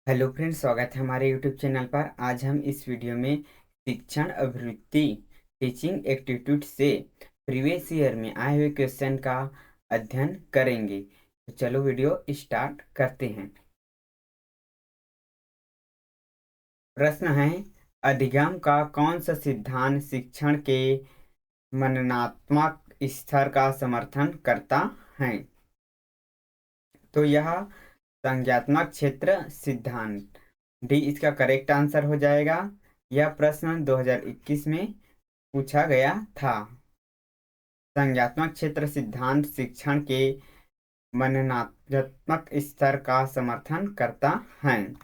Hello friends, स्वागत है हमारे यूट्यूब चैनल पर। आज हम इस वीडियो में शिक्षण अभिवृत्ति टीचिंग एप्टीट्यूड से प्रीवियस ईयर में आए हुए क्वेश्चन का अध्ययन करेंगे। तो चलो वीडियो स्टार्ट करते हैं। प्रश्न है, अधिगम का कौन सा सिद्धांत शिक्षण के मननात्मक स्तर का समर्थन करता है? तो यह संज्ञात्मक क्षेत्र सिद्धांत डी इसका करेक्ट आंसर हो जाएगा। यह प्रश्न 2021 में पूछा गया था। संज्ञात्मक क्षेत्र सिद्धांत शिक्षण के मननात्मक स्तर का समर्थन करता है।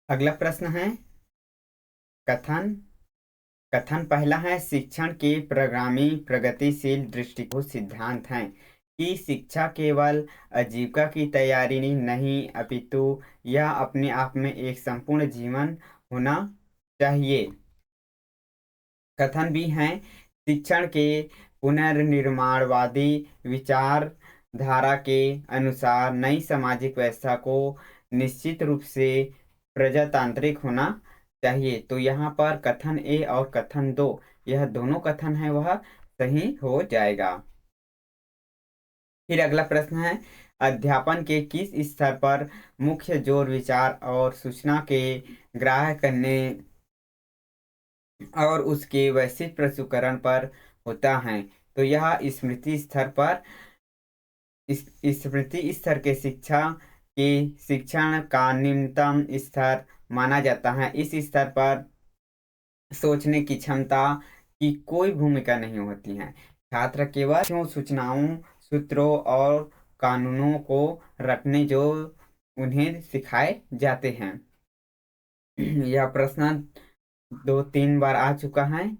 अगला प्रश्न है, कथन कथन पहला है, शिक्षण के प्रगामी प्रगतिशील दृष्टिकोण सिद्धांत है कि शिक्षा केवल आजीविका की तैयारी नहीं अपितु यह अपने आप में एक संपूर्ण जीवन होना चाहिए। कथन भी है, शिक्षण के पुनर्निर्माणवादी विचारधारा के अनुसार नई सामाजिक व्यवस्था को निश्चित रूप से प्रजातांत्रिक होना चाहिए। तो यहाँ पर कथन ए और कथन दो, यह दोनों कथन है वह सही हो जाएगा। फिर अगला प्रश्न है, अध्यापन के किस स्तर पर मुख्य जोर विचार और सूचना के ग्राह्य करने और उसके वैश्विक प्रसंस्करण पर होता है? तो यह स्मृति स्तर पर इस स्मृति स्तर के शिक्षा के शिक्षण का निम्नतम स्तर माना जाता है। इस स्तर पर सोचने की क्षमता की कोई भूमिका नहीं होती है। छात्र केवल सूचनाओं, सूत्रों और कानूनों को रटने जो उन्हें सिखाए जाते हैं। यह प्रश्न 2-3 बार आ चुका है।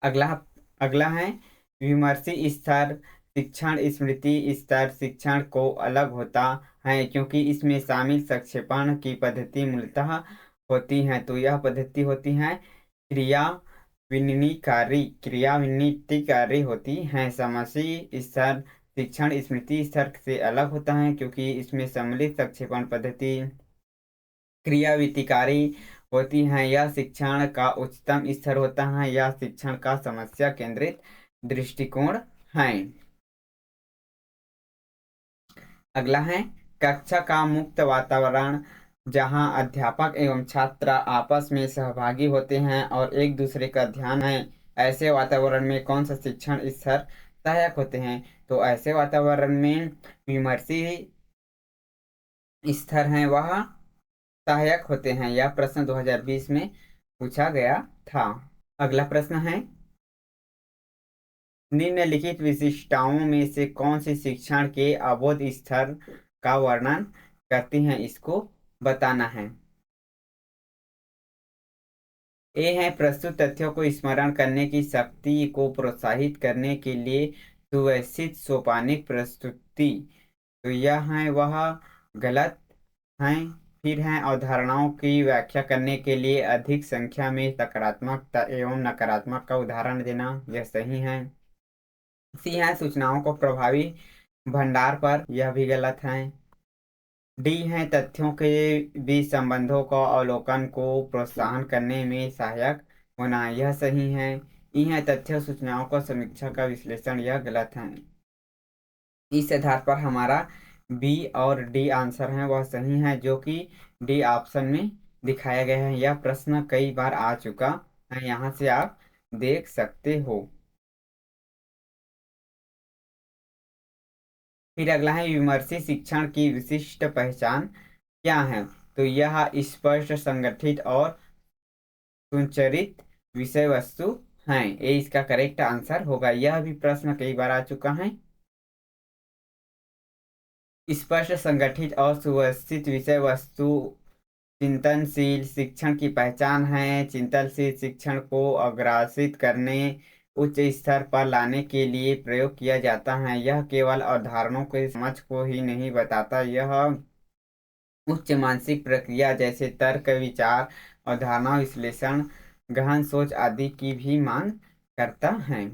अगला अगला है, विमर्शी स्तर शिक्षण स्मृति स्तर शिक्षण को अलग होता है क्योंकि इसमें शामिल संक्षेपण की पद्धति मूलतः होती है। तो यह पद्धति होती है क्रियाविनीतिकारी होती है। समष्टि स्तर शिक्षण स्मृति स्तर से अलग होता है क्योंकि इसमें सम्मिलित संक्षेपण पद्धति क्रियावितिकारी होती हैं। यह शिक्षण का उच्चतम स्तर होता है। यह शिक्षण का समस्या केंद्रित दृष्टिकोण है। अगला है, कक्षा का मुक्त वातावरण जहां अध्यापक एवं छात्र आपस में सहभागी होते हैं और एक दूसरे का ध्यान है, ऐसे वातावरण में कौन सा शिक्षण स्तर सहायक होते हैं? तो ऐसे वातावरण में विमर्शी स्तर है वह सहायक होते हैं। यह प्रश्न 2020 में पूछा गया था। अगला प्रश्न है, निम्नलिखित विशिष्टताओं में से कौन सी शिक्षण के अबोध स्तर का वर्णन करती हैं? इसको बताना है। ए है, प्रस्तुत तथ्यों को स्मरण करने की शक्ति को प्रोत्साहित करने के लिए सुव्यवस्थित सोपानिक प्रस्तुति। तो यह है वह गलत है। फिर है, अवधारणाओं की व्याख्या करने के लिए अधिक संख्या में सकारात्मक एवं नकारात्मक का उदाहरण देना, यह सही है। सी है, सूचनाओं को प्रभावी भंडार पर, यह भी गलत है। डी है, तथ्यों के बीच संबंधों का अवलोकन को प्रोत्साहन करने में सहायक होना, यह सही है। ई है, तथ्य सूचनाओं का समीक्षा का विश्लेषण, यह गलत है। इस आधार पर हमारा बी और डी आंसर है वह सही है, जो कि डी ऑप्शन में दिखाया गया है। यह प्रश्न कई बार आ चुका है, यहाँ से आप देख सकते हो। फिर अगला है, विमर्शी शिक्षण की विशिष्ट पहचान क्या है? तो यह स्पष्ट, संगठित और सुसंरचित विषय वस्तु है। ये इसका करेक्ट आंसर होगा। यह भी प्रश्न कई बार आ चुका है। स्पष्ट, संगठित और सुव्यवस्थित विषय वस्तु चिंतनशील शिक्षण की पहचान है। चिंतनशील शिक्षण को अग्रेसित करने, उच्च स्तर पर लाने के लिए प्रयोग किया जाता है। यह केवल अवधारणाओं के समझ को ही नहीं बताता, यह उच्च मानसिक प्रक्रिया जैसे तर्क, विचार, अवधारणा विश्लेषण, गहन सोच आदि की भी मांग करता है।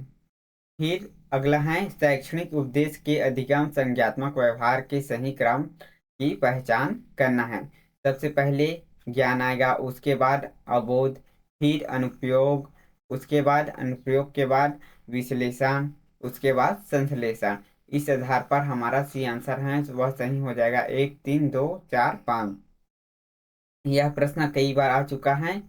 फिर अगला है शैक्षणिक उपदेश के अधिगम संज्ञात्मक व्यवहार के सही क्रम की पहचान करना है। सबसे पहले ज्ञान आएगा, उसके बाद अबोध, फिर अनुप्रयोग, उसके बाद अनुप्रयोग के बाद विश्लेषण, उसके बाद संश्लेषण। इस आधार पर हमारा सी आंसर है वह सही हो जाएगा, 1 3 2 4 5। यह प्रश्न कई बार आ चुका है,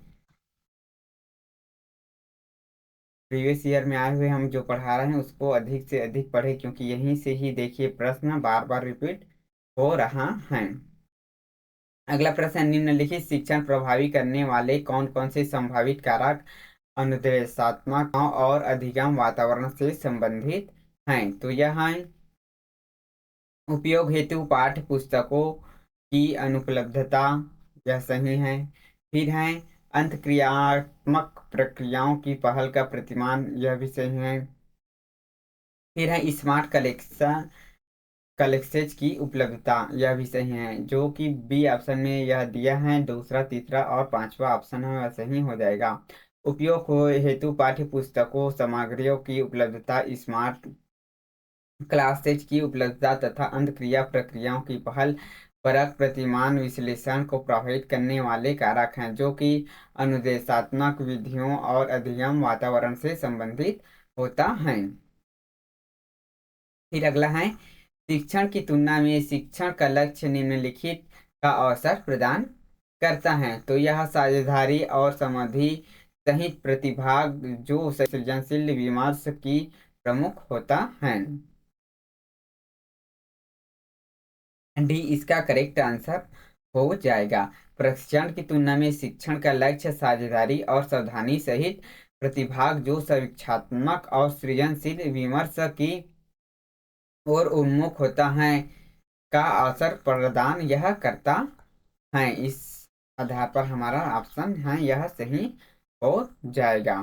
प्रीवियस ईयर में आए हुए हम जो पढ़ा रहे हैं उसको अधिक से अधिक पढ़े, क्योंकि यहीं से ही देखिए प्रश्न बार बार रिपीट हो रहा है। अगला प्रश्न, निम्नलिखित शिक्षण प्रभावी करने वाले कौन कौन से संभावित कारक अनुदेशात्मक और अधिगम वातावरण से संबंधित हैं? तो यह है उपयोग हेतु पाठ्य पुस्तकों की अनुपलब्धता, यह सही है। फिर है अंतःक्रियात्मक प्रक्रियाओं की पहल का प्रतिमान, यह भी सही है। फिर है स्मार्ट कलेक्शन कलेक्सेज की उपलब्धता, यह भी सही है, जो कि बी ऑप्शन में यह दिया है, दूसरा तीसरा और पांचवा ऑप्शन है वह सही हो जाएगा। उपयोग हो हेतु पाठ्य पुस्तकों सामग्रियों की उपलब्धता, स्मार्ट क्लासेज की उपलब्धता तथा अंतःक्रिया प्रक्रियाओं की पहल परक प्रतिमान विश्लेषण को प्रभावित करने वाले कारक हैं, जो कि अनुदेशात्मक विधियों और अधिगम वातावरण से संबंधित होता है। फिर अगला है शिक्षण की तुलना में शिक्षण का लक्ष्य निम्नलिखित का अवसर प्रदान करता है। तो यह साझेदारी और समाधि सहित प्रतिभाग जो सृजनशील विमर्श की प्रमुख होता है। डी इसका करेक्ट आंसर हो जाएगा। प्रशिक्षण की तुलना में शिक्षण का लक्ष्य साझेदारी और सावधानी सहित प्रतिभाग जो समीक्षात्मक और सृजनशील विमर्श की ओर उन्मुख होता है का अवसर प्रदान यह करता है। इस आधार पर हमारा ऑप्शन है यह सही हो जाएगा।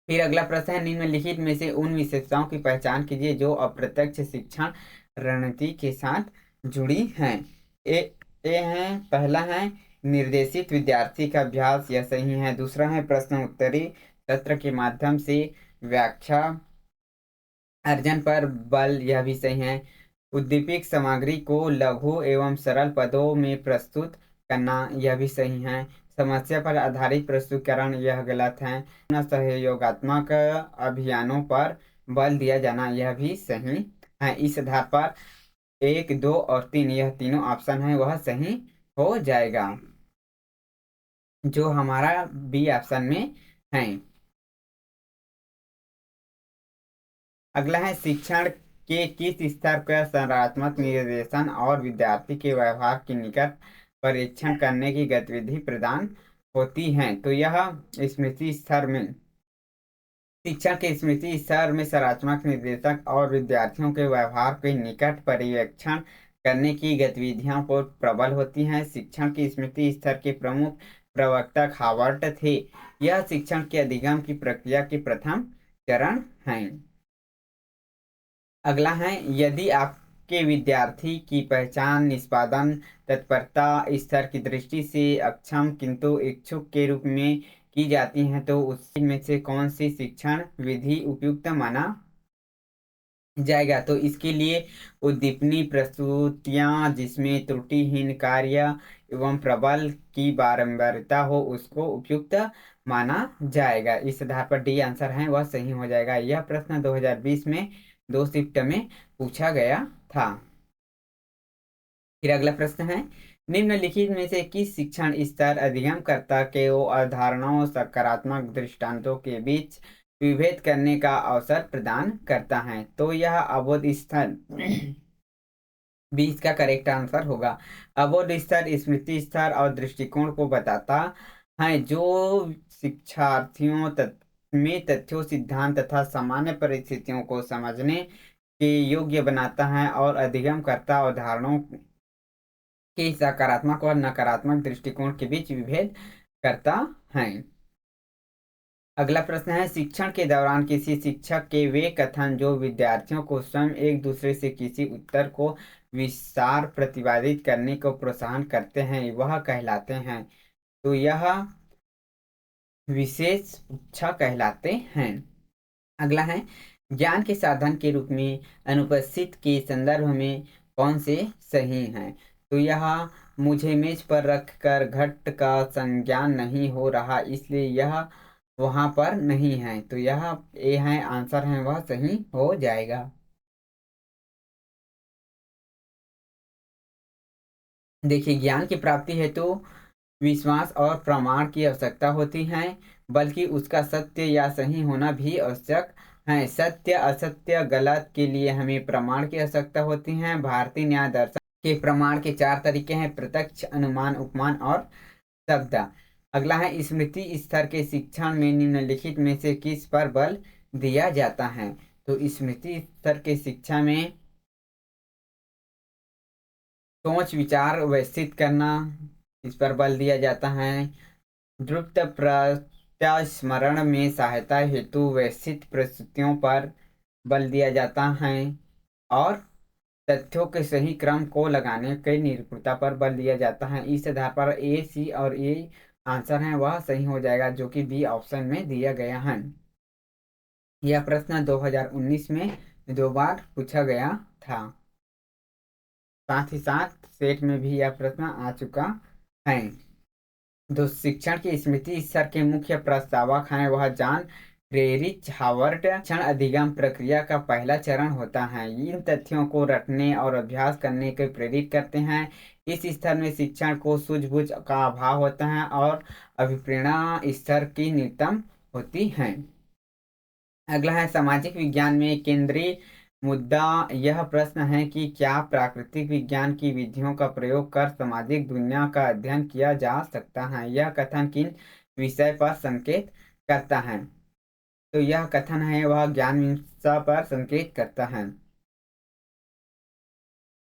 फिर अगला प्रश्न है, निम्नलिखित में से उन विशेषताओं की पहचान कीजिए जो अप्रत्यक्ष शिक्षण रणनीति के साथ जुड़ी हैं। ए ए है, पहला है निर्देशित विद्यार्थी का अभ्यास, यह सही है। दूसरा है प्रश्न उत्तरी सत्र के माध्यम से व्याख्या अर्जन पर बल, यह भी सही है। उद्दीपक सामग्री को लघु एवं सरल पदों में प्रस्तुत करना, यह भी सही है। समस्या पर आधारित प्रस्तुतिकरण, यह गलत है। सहयोगात्मक अभियानों पर बल दिया जाना, यह भी सही है। इस आधार पर 1 2 और 3 यह तीनों ऑप्शन है वह सही हो जाएगा, जो हमारा बी ऑप्शन में है। अगला है शिक्षण के किस स्तर का संरचनात्मक निर्देशन और विद्यार्थी के व्यवहार की निकट परीक्षण करने की गतिविधि प्रदान होती है। तो यह स्मृति स्तर में शिक्षण के स्मृति स्तर में संरचनात्मक निर्देशक और विद्यार्थियों के व्यवहार के निकट पर्यवेक्षण करने की गतिविधियां को प्रबल होती हैं। शिक्षण की स्मृति स्तर के प्रमुख प्रवक्ता हावर्ट थे। यह शिक्षण के अधिगम की प्रक्रिया के प्रथम चरण है। अगला है, यदि आपके विद्यार्थी की पहचान निष्पादन तत्परता स्तर की दृष्टि से अक्षम किंतु इच्छुक के रूप में की जाती है, तो उसमें से कौन सी शिक्षण विधि उपयुक्त माना जाएगा? तो इसके लिए उद्दीपनी प्रस्तुतियां जिसमें त्रुटिहीन कार्य एवं प्रबल की बारंबारिता हो उसको उपयुक्त माना जाएगा। इस आधार पर डी आंसर है वह सही हो जाएगा। यह प्रश्न 2020 में 2 शिफ्ट में पूछा गया था। फिर अगला प्रश्न है, निम्नलिखित में से किस शिक्षण स्तर अधिगमकर्ता के अवधारणाओं सकारात्मक दृष्टांतों के बीच विभेद करने का अवसर प्रदान करता है? तो यह अबोध स्तर 20 का करेक्ट आंसर होगा। अबोध स्तर स्मृति स्तर और दृष्टिकोण को बताता है जो शिक्षार्थियों में तथ्यों सिद्धांत तथा सामान्य परिस्थितियों को समझने के योग्य बनाता है और अधिगमकर्ता अवधारणाओं के सकारात्मक और नकारात्मक दृष्टिकोण के बीच विभेद करता है। अगला प्रश्न है, शिक्षण के दौरान किसी शिक्षक के वे कथन जो विद्यार्थियों को स्वयं एक दूसरे से किसी उत्तर को विस्तार प्रतिपादित करने को प्रोत्साहन करते हैं वह कहलाते हैं? तो यह विशेष इच्छा कहलाते हैं। अगला है, ज्ञान के साधन के रूप में अनुपस्थित के संदर्भ में कौन से सही हैं? तो यह मुझे मेज पर रखकर घट का संज्ञान नहीं हो रहा, इसलिए यह वहां पर नहीं है। तो यह ए है आंसर है, वह सही हो जाएगा। देखिए, ज्ञान की प्राप्ति हेतु विश्वास और प्रमाण की आवश्यकता होती है, बल्कि उसका सत्य या सही होना भी आवश्यक है। सत्य असत्य गलत के लिए हमें प्रमाण की आवश्यकता होती है। भारतीय न्याय दर्शन के प्रमाण के चार तरीके हैं: प्रत्यक्ष, अनुमान, उपमान और शब्द। अगला है स्मृति स्तर के शिक्षण में निम्नलिखित में से किस पर बल दिया जाता है? तो स्मृति स्तर के शिक्षा में सोच विचार व्यवस्थित करना, इस पर बल दिया जाता है। द्रुत प्रत्यास्मरण में सहायता हेतु व्यवस्थित प्रस्तुतियों पर बल दिया जाता है। और तथ्यों के सही क्रम को लगाने के निपुणता पर बल दिया जाता है। इस आधार पर ए, सी और ए आंसर है, वह सही हो जाएगा, जो कि बी ऑप्शन में दिया गया है। यह प्रश्न 2019 में 2 बार पूछा गया था। साथ ही साथ सेट में भी यह प्रश्न आ चुका है। जो शिक्षण की स्मृति स्तर के मुख्य प्रस्तावक हैं वह जॉन ट्रेरिच हावर्ड। शिक्षण अधिगम प्रक्रिया का पहला चरण होता है। इन तथ्यों को रटने और अभ्यास करने के प्रेरित करते हैं। इस स्तर में शिक्षण को सूझबूझ का अभाव होता है और अभिप्रेरणा स्तर की न्यूनतम होती है। अगला है सामाजिक विज्ञान में केंद्रीय मुद्दा। यह प्रश्न है कि क्या प्राकृतिक विज्ञान की विधियों का प्रयोग कर सामाजिक दुनिया का अध्ययन किया जा सकता है? यह कथन किन विषय पर संकेत करता है? तो यह कथन है, वह ज्ञान मीमांसा पर संकेत करता है।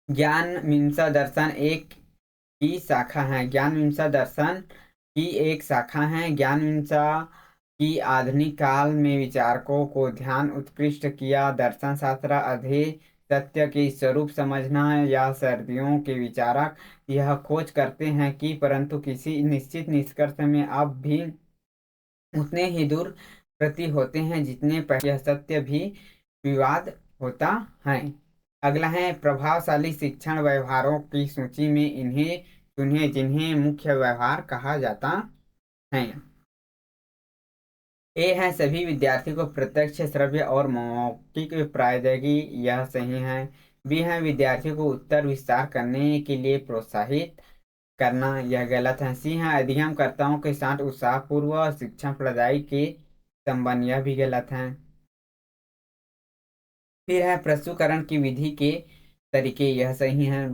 ज्ञान मीमांसा दर्शन एक की शाखा है। ज्ञान मीमांसा दर्शन की एक शाखा है। ज्ञान मीमांसा की आधुनिक काल में विचारकों को ध्यान उत्कृष्ट किया। दर्शन शास्त्र अधेय सत्य के स्वरूप समझना या सर्दियों के विचारक यह खोज करते हैं कि परंतु किसी निश्चित निष्कर्ष में अब भी उतने ही दूर प्रतीत होते हैं जितने पहले। यह सत्य भी विवाद होता है। अगला है प्रभावशाली शिक्षण व्यवहारों की सूची में इन्हें चुनिए जिन्हें मुख्य व्यवहार कहा जाता है। ए है सभी विद्यार्थियों को प्रत्यक्ष श्रव्य और मौखिक प्रौद्योगिकी, यह सही है। बी है विद्यार्थियों को उत्तर विस्तार करने के लिए प्रोत्साहित करना, यह गलत है। सी है अधिगमकर्ताओं के साथ उत्साहपूर्व शिक्षण प्रदाय के संबंध, यह भी गलत है। फिर है प्रस्तुतिकरण की विधि के तरीके, यह सही है।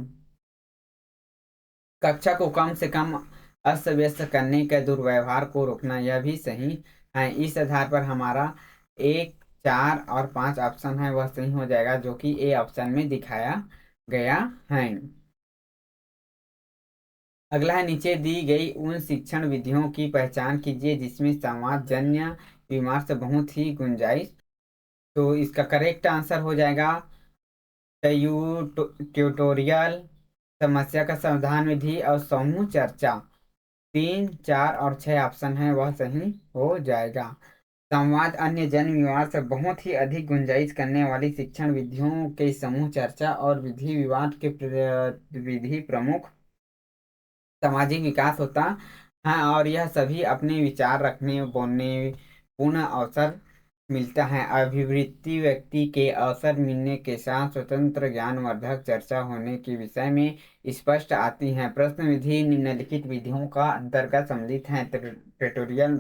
कक्षा को कम से कम अस्त व्यस्त करने के दुर्व्यवहार को रोकना, यह भी सही है। इस आधार पर हमारा 1, 4 और 5 ऑप्शन है, वह सही हो जाएगा, जो कि ए ऑप्शन में दिखाया गया है। अगला है नीचे दी गई उन शिक्षण विधियों की पहचान कीजिए जिसमें संवाद जन्य विमर्श बहुत ही गुंजाइश। तो इसका करेक्ट आंसर हो जाएगा ट्यूटोरियल, समस्या का समाधान विधि और समूह चर्चा। 3, 4 और 6 ऑप्शन है, वह सही हो जाएगा। संवाद अन्य जन विवाद से बहुत ही अधिक गुंजाइश करने वाली शिक्षण विधियों के समूह चर्चा और विधि विवाद के विधि प्रमुख सामाजिक विकास होता है और यह सभी अपने विचार रखने बोलने पूर्ण अवसर मिलता है। अभिवृत्ति व्यक्ति के अवसर मिलने के साथ स्वतंत्र ज्ञानवर्धक चर्चा होने के विषय में स्पष्ट आती है। प्रश्न विधि निम्नलिखित विधियों का अंतर्गत सम्मिलित है: ट्यूटोरियल,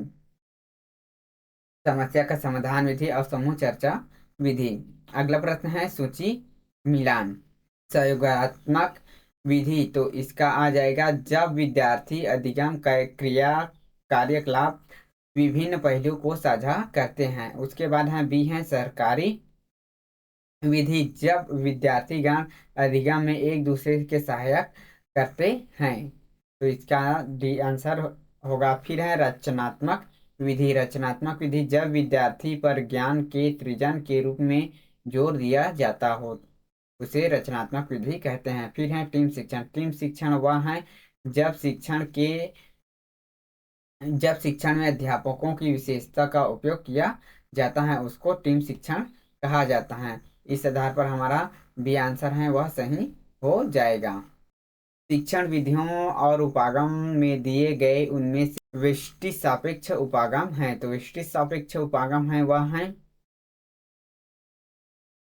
समस्या का समाधान विधि और समूह चर्चा विधि। अगला प्रश्न है सूची मिलान। सहयोगात्मक विधि, तो इसका आ जाएगा जब विद्यार्थी अधिगम क्रिया कार्यकलाप विभिन्न पहलुओं को साझा करते हैं। उसके बाद है बी है सरकारी विधि, जब विद्यार्थीगण अधिगम में एक दूसरे के सहायक करते हैं। तो इसका डी आंसर होगा। फिर है रचनात्मक विधि। रचनात्मक विधि, जब विद्यार्थी पर ज्ञान के सृजन के रूप में जोर दिया जाता हो, उसे रचनात्मक विधि कहते हैं। फिर है टीम शिक्षण। टीम शिक्षण वह है जब शिक्षण में अध्यापकों की विशेषता का उपयोग किया जाता है, उसको टीम शिक्षण कहा जाता है। इस आधार पर हमारा बी आंसर है वह सही हो जाएगा। शिक्षण विधियों और उपागम में दिए गए उनमें से व्यष्टि सापेक्ष उपागम है, तो व्यष्टि सापेक्ष उपागम है वह है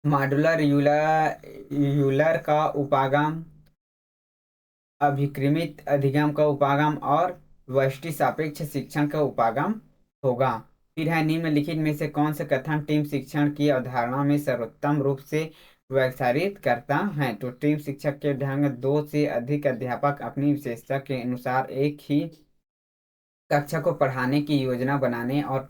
मॉड्यूलर यूलर यूलर का उपागम, अभिक्रमित अधिगम का उपागम और व्यष्टि सापेक्ष शिक्षण का उपागम होगा। फिर है निम्नलिखित में से कौन से कथन टीम शिक्षण की अवधारणा में सर्वोत्तम रूप से व्याख्यायित करता है। तो टीम शिक्षक के ढंग दो से अधिक अध्यापक अपनी विशेषता के अनुसार एक ही कक्षा को पढ़ाने की योजना बनाने और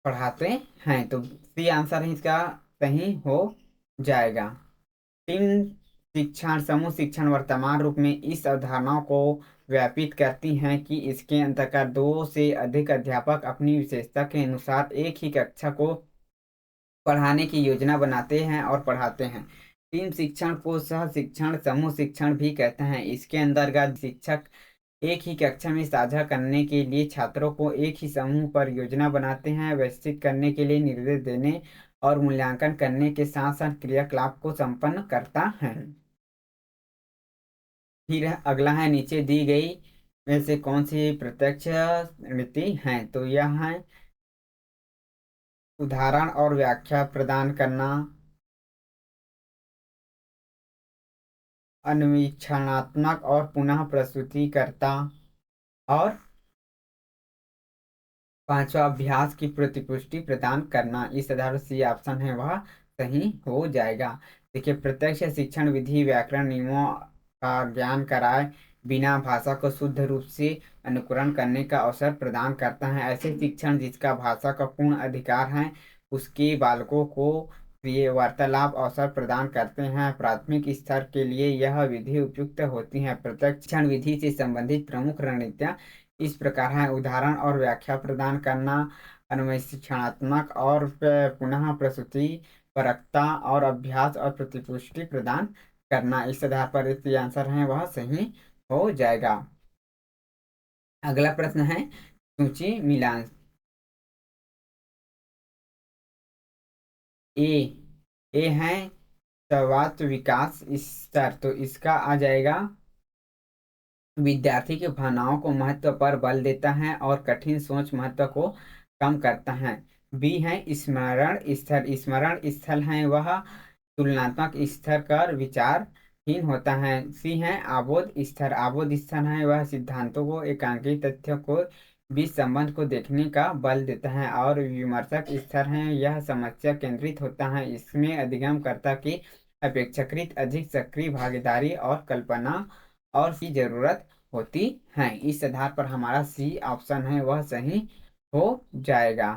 पढ़ाते हैं, तो सी आंसर है इसका सही हो जाएगा। टीम शिक्षण समूह शिक्षण वर्तमान रूप में इस अवधारणा को व्यापित करती हैं कि इसके अंतर्गत दो से अधिक अध्यापक अपनी विशेषता के अनुसार एक ही कक्षा को पढ़ाने की योजना बनाते हैं और पढ़ाते हैं। टीम शिक्षण को सह शिक्षण समूह शिक्षण भी कहते हैं। इसके अंतर्गत शिक्षक एक ही कक्षा में साझा करने के लिए छात्रों को एक ही समूह पर योजना बनाते हैं, व्यवस्थित करने के लिए निर्देश देने और मूल्यांकन करने के साथ साथ क्रियाकलाप को संपन्न करता है। फिर अगला है नीचे दी गई में से कौन सी प्रत्यक्ष नीति है। तो यह है उदाहरण और व्याख्या प्रदान करना, अन्वीक्षणात्मक और पुनः प्रस्तुतिकर्ता, और पांचवा अभ्यास की प्रतिपुष्टि प्रदान करना। इस आधार पर सी ऑप्शन है वह सही हो जाएगा। देखिए, प्रत्यक्ष शिक्षण विधि व्याकरण नियमों का ज्ञान कराए बिना भाषा को शुद्ध रूप से अनुकरण करने का अवसर प्रदान करता है। ऐसे शिक्षण जिसका भाषा का पूर्ण अधिकार है उसके बालकों को प्रिय वार्तालाप अवसर प्रदान करते हैं। प्राथमिक स्तर के लिए यह विधि उपयुक्त होती है। प्रत्यक्ष शिक्षण विधि से संबंधित प्रमुख रणनीतियाँ इस प्रकार है: उदाहरण और व्याख्या प्रदान करना, अन्वेषणात्मक और पुनः प्रस्तुति परकता, और अभ्यास और प्रतिपुष्टि प्रदान करना। इस आधार पर इसका आंसर है वह सही हो जाएगा। अगला प्रश्न है सूची मिलान। ए ए है सर्वात्म विकास स्तर, तो इसका आ जाएगा विद्यार्थी की भावनाओं को महत्व पर बल देता है और कठिन सोच महत्व को कम करता है। बी है स्मरण स्तर, स्मरण स्थल है वह तुलनात्मक स्तर कर विचारहीन होता है। सी है आबोध स्तर, आबोध स्तर है वह सिद्धांतों को एकांकी तथ्यों को बीच संबंध को देखने का बल देता है। और विमर्शक स्तर है यह समस्या केंद्रित होता है, इसमें अधिगमकर्ता की अपेक्षाकृत अधिक सक्रिय भागीदारी और कल्पना और की जरूरत होती है। इस आधार पर हमारा सी ऑप्शन है वह सही हो जाएगा।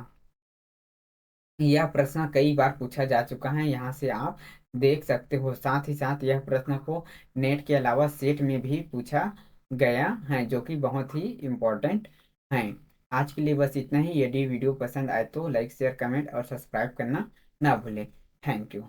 यह प्रश्न कई बार पूछा जा चुका है, यहाँ से आप देख सकते हो। साथ ही साथ यह प्रश्न को नेट के अलावा सेट में भी पूछा गया है, जो कि बहुत ही इम्पोर्टेंट है। आज के लिए बस इतना ही। यदि वीडियो पसंद आए तो लाइक शेयर कमेंट और सब्सक्राइब करना ना भूलें। Thank you.